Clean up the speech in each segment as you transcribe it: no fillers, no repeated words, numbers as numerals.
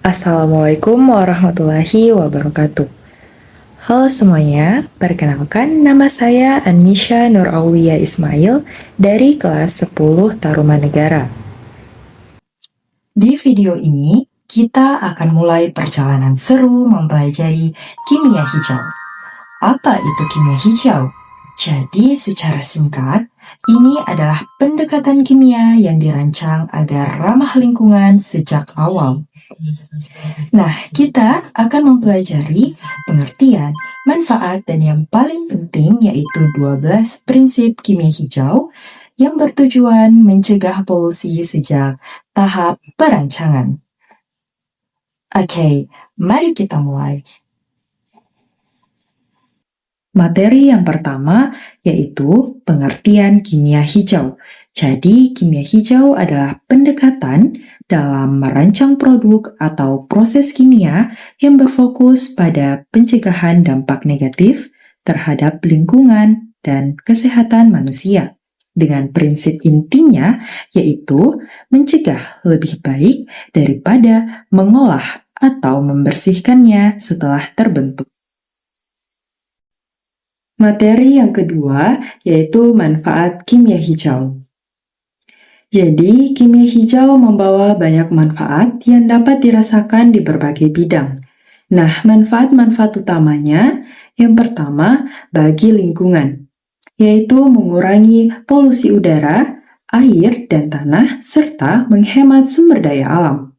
Assalamualaikum warahmatullahi wabarakatuh. Halo semuanya, perkenalkan nama saya Anisha Nur Aulia Ismail dari kelas 10 Tarumanegara. Di video ini, kita akan mulai perjalanan seru mempelajari kimia hijau. Apa itu kimia hijau? Jadi secara singkat, ini adalah pendekatan kimia yang dirancang agar ramah lingkungan sejak awal. Nah, kita akan mempelajari pengertian, manfaat, dan yang paling penting yaitu 12 prinsip kimia hijau yang bertujuan mencegah polusi sejak tahap perancangan. Oke, mari kita mulai. Materi yang pertama yaitu pengertian kimia hijau. Jadi, kimia hijau adalah pendekatan dalam merancang produk atau proses kimia yang berfokus pada pencegahan dampak negatif terhadap lingkungan dan kesehatan manusia. Dengan prinsip intinya yaitu mencegah lebih baik daripada mengolah atau membersihkannya setelah terbentuk. Materi yang kedua yaitu manfaat kimia hijau. Jadi, kimia hijau membawa banyak manfaat yang dapat dirasakan di berbagai bidang. Nah, manfaat-manfaat utamanya yang pertama bagi lingkungan, yaitu mengurangi polusi udara, air, dan tanah, serta menghemat sumber daya alam.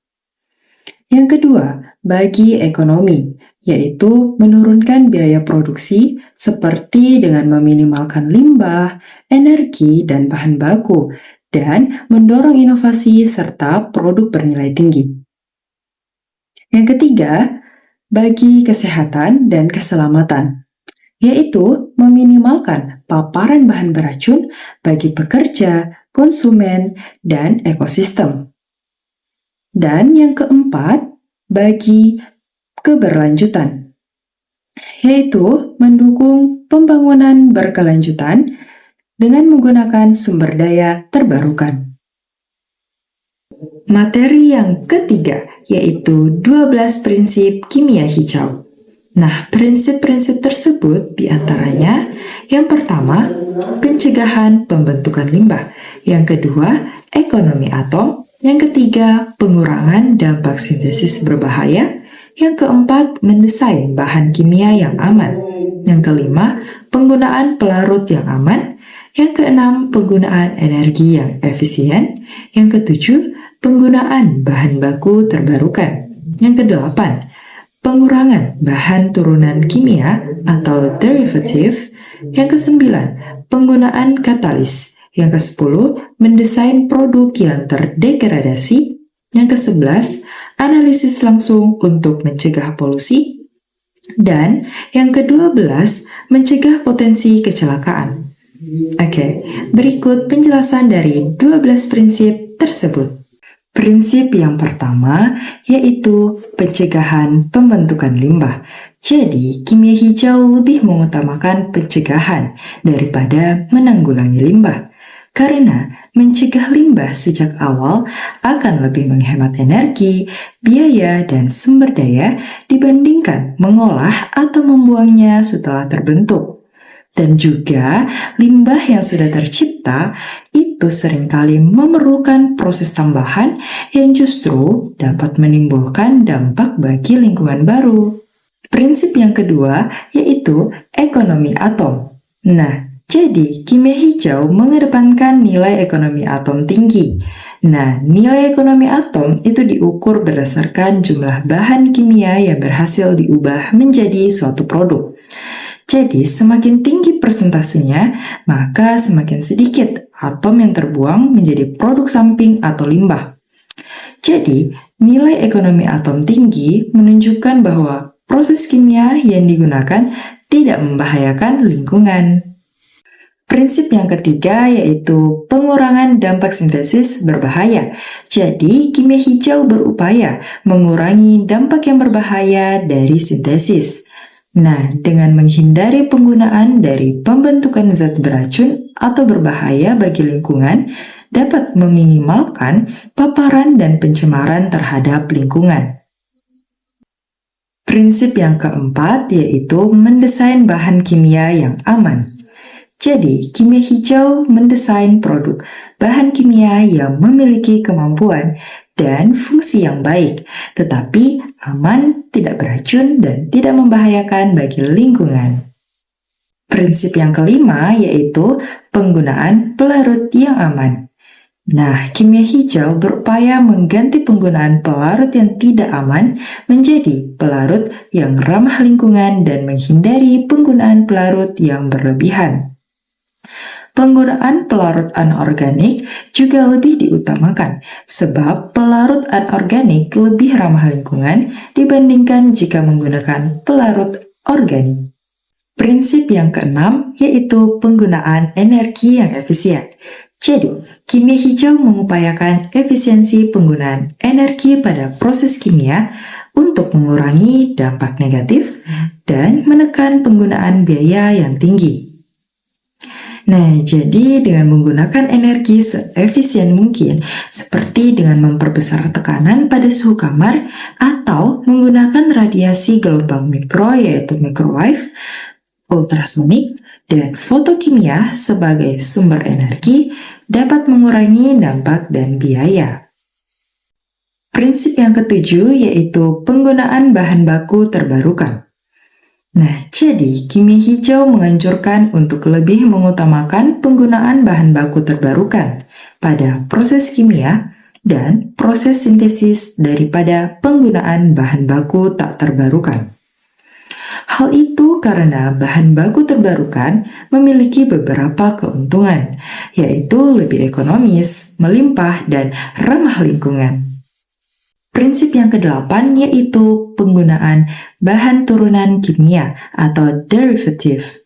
Yang kedua, bagi ekonomi, yaitu menurunkan biaya produksi seperti dengan meminimalkan limbah, energi, dan bahan baku, dan mendorong inovasi serta produk bernilai tinggi. Yang ketiga, bagi kesehatan dan keselamatan, yaitu meminimalkan paparan bahan beracun bagi pekerja, konsumen, dan ekosistem. Dan yang keempat, bagi keberlanjutan, yaitu mendukung pembangunan berkelanjutan dengan menggunakan sumber daya terbarukan. Materi yang ketiga yaitu 12 prinsip kimia hijau. Nah, prinsip-prinsip tersebut diantaranya yang pertama, pencegahan pembentukan limbah, yang kedua, ekonomi atom, yang ketiga, pengurangan dampak sintesis berbahaya, yang keempat, mendesain bahan kimia yang aman, yang kelima, penggunaan pelarut yang aman, yang keenam, penggunaan energi yang efisien, yang ketujuh, penggunaan bahan baku terbarukan, yang kedelapan, pengurangan bahan turunan kimia atau derivatif, yang kesembilan, penggunaan katalis, yang kesepuluh, mendesain produk yang terdegradasi, yang kesebelas, analisis langsung untuk mencegah polusi, dan yang ke-12, mencegah potensi kecelakaan. Oke, berikut penjelasan dari 12 prinsip tersebut. Prinsip yang pertama yaitu pencegahan pembentukan limbah. Jadi, kimia hijau lebih mengutamakan pencegahan daripada menanggulangi limbah. Karena mencegah limbah sejak awal akan lebih menghemat energi, biaya, dan sumber daya dibandingkan mengolah atau membuangnya setelah terbentuk. Dan juga limbah yang sudah tercipta itu seringkali memerlukan proses tambahan yang justru dapat menimbulkan dampak bagi lingkungan baru. Prinsip yang kedua yaitu ekonomi atom. Nah, jadi kimia hijau mengedepankan nilai ekonomi atom tinggi. Nah, nilai ekonomi atom itu diukur berdasarkan jumlah bahan kimia yang berhasil diubah menjadi suatu produk. Jadi, semakin tinggi persentasenya, maka semakin sedikit atom yang terbuang menjadi produk samping atau limbah. Jadi, nilai ekonomi atom tinggi menunjukkan bahwa proses kimia yang digunakan tidak membahayakan lingkungan. Prinsip yang ketiga yaitu pengurangan dampak sintesis berbahaya. Jadi, kimia hijau berupaya mengurangi dampak yang berbahaya dari sintesis. Nah, dengan menghindari penggunaan dari pembentukan zat beracun atau berbahaya bagi lingkungan, dapat meminimalkan paparan dan pencemaran terhadap lingkungan. Prinsip yang keempat yaitu mendesain bahan kimia yang aman. Jadi, kimia hijau mendesain produk bahan kimia yang memiliki kemampuan dan fungsi yang baik, tetapi aman, tidak beracun, dan tidak membahayakan bagi lingkungan. Prinsip yang kelima yaitu penggunaan pelarut yang aman. Nah, kimia hijau berupaya mengganti penggunaan pelarut yang tidak aman menjadi pelarut yang ramah lingkungan dan menghindari penggunaan pelarut yang berlebihan. Penggunaan pelarut anorganik juga lebih diutamakan, sebab pelarut anorganik lebih ramah lingkungan dibandingkan jika menggunakan pelarut organik. Prinsip yang keenam yaitu penggunaan energi yang efisien. Jadi, kimia hijau mengupayakan efisiensi penggunaan energi pada proses kimia untuk mengurangi dampak negatif dan menekan penggunaan biaya yang tinggi. Nah, jadi dengan menggunakan energi seefisien mungkin, seperti dengan memperbesar tekanan pada suhu kamar atau menggunakan radiasi gelombang mikro yaitu microwave, ultrasonik, dan fotokimia sebagai sumber energi dapat mengurangi dampak dan biaya. Prinsip yang ketujuh yaitu penggunaan bahan baku terbarukan. Nah, jadi kimia hijau menganjurkan untuk lebih mengutamakan penggunaan bahan baku terbarukan pada proses kimia dan proses sintesis daripada penggunaan bahan baku tak terbarukan. Hal itu karena bahan baku terbarukan memiliki beberapa keuntungan, yaitu lebih ekonomis, melimpah, dan ramah lingkungan. Prinsip yang kedelapan yaitu penggunaan bahan turunan kimia atau derivatif.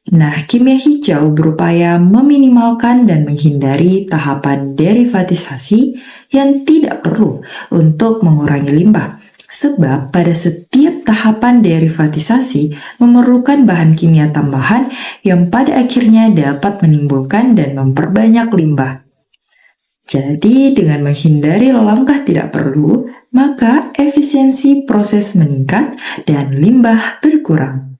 Nah, kimia hijau berupaya meminimalkan dan menghindari tahapan derivatisasi yang tidak perlu untuk mengurangi limbah. Sebab pada setiap tahapan derivatisasi memerlukan bahan kimia tambahan yang pada akhirnya dapat menimbulkan dan memperbanyak limbah. Jadi, dengan menghindari langkah tidak perlu, maka efisiensi proses meningkat dan limbah berkurang.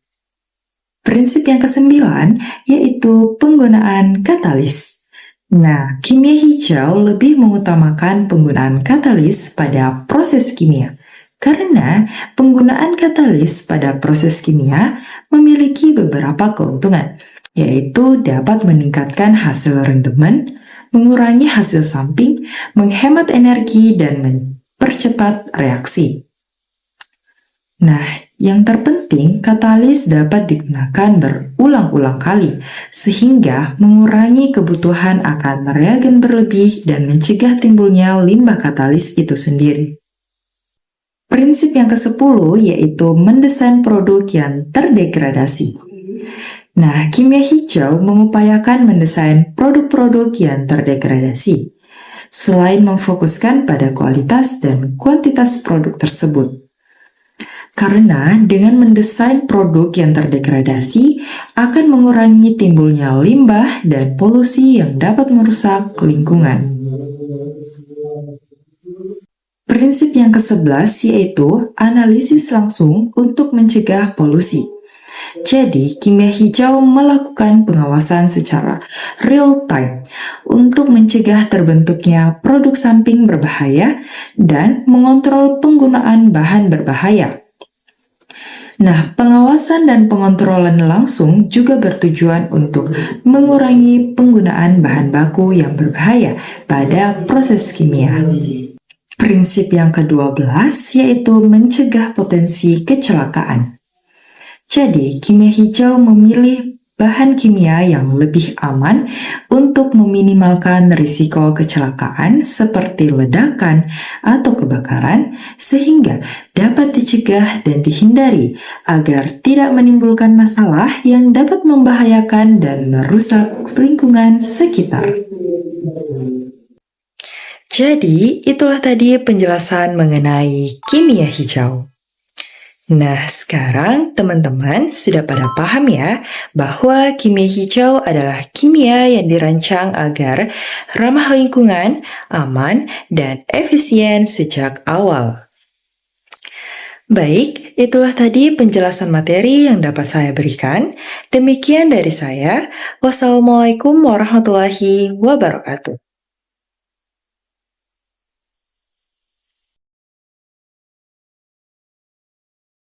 Prinsip yang kesembilan yaitu penggunaan katalis. Nah, kimia hijau lebih mengutamakan penggunaan katalis pada proses kimia, karena penggunaan katalis pada proses kimia memiliki beberapa keuntungan, yaitu dapat meningkatkan hasil rendemen, mengurangi hasil samping, menghemat energi, dan mempercepat reaksi. Nah, yang terpenting, katalis dapat digunakan berulang-ulang kali, sehingga mengurangi kebutuhan akan reagen berlebih dan mencegah timbulnya limbah katalis itu sendiri. Prinsip yang ke-10 yaitu mendesain produk yang terdegradasi. Nah, kimia hijau mengupayakan mendesain produk-produk yang terdegradasi, selain memfokuskan pada kualitas dan kuantitas produk tersebut. Karena dengan mendesain produk yang terdegradasi akan mengurangi timbulnya limbah dan polusi yang dapat merusak lingkungan. Prinsip yang ke-11 yaitu analisis langsung untuk mencegah polusi. Jadi, kimia hijau melakukan pengawasan secara real time untuk mencegah terbentuknya produk samping berbahaya dan mengontrol penggunaan bahan berbahaya. Nah, pengawasan dan pengontrolan langsung juga bertujuan untuk mengurangi penggunaan bahan baku yang berbahaya pada proses kimia. Prinsip yang ke-12 yaitu mencegah potensi kecelakaan. Jadi, kimia hijau memilih bahan kimia yang lebih aman untuk meminimalkan risiko kecelakaan seperti ledakan atau kebakaran, sehingga dapat dicegah dan dihindari agar tidak menimbulkan masalah yang dapat membahayakan dan merusak lingkungan sekitar. Jadi, itulah tadi penjelasan mengenai kimia hijau. Nah, sekarang teman-teman sudah pada paham ya bahwa kimia hijau adalah kimia yang dirancang agar ramah lingkungan, aman, dan efisien sejak awal. Baik, itulah tadi penjelasan materi yang dapat saya berikan. Demikian dari saya. Wassalamualaikum warahmatullahi wabarakatuh.